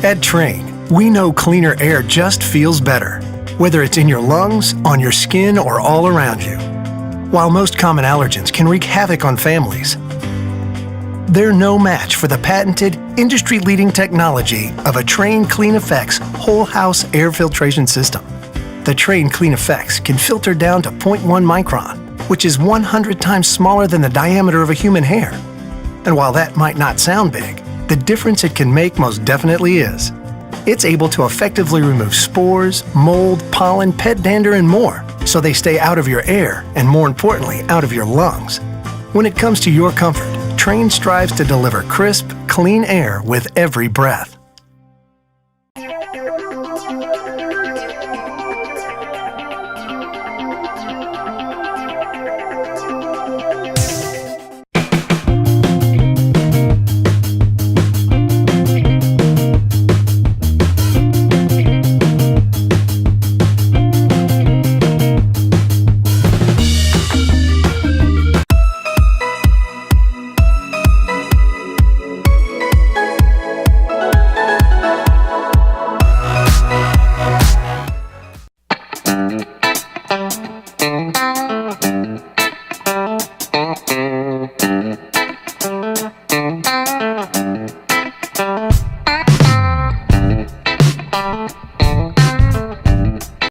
At Trane, we know cleaner air just feels better, whether it's in your lungs, on your skin, or all around you. While most common allergens can wreak havoc on families, they're no match for the patented, industry-leading technology of a Trane cleaneffects whole house air filtration system. The Trane cleaneffects can filter down to 0.1 micron, which is 100 times smaller than the diameter of a human hair. And while that might not sound big, the difference it can make most definitely is. It's able to effectively remove spores, mold, pollen, pet dander, and more, so they stay out of your air and, more importantly, out of your lungs. When it comes to your comfort, Trane strives to deliver crisp, clean air with every breath.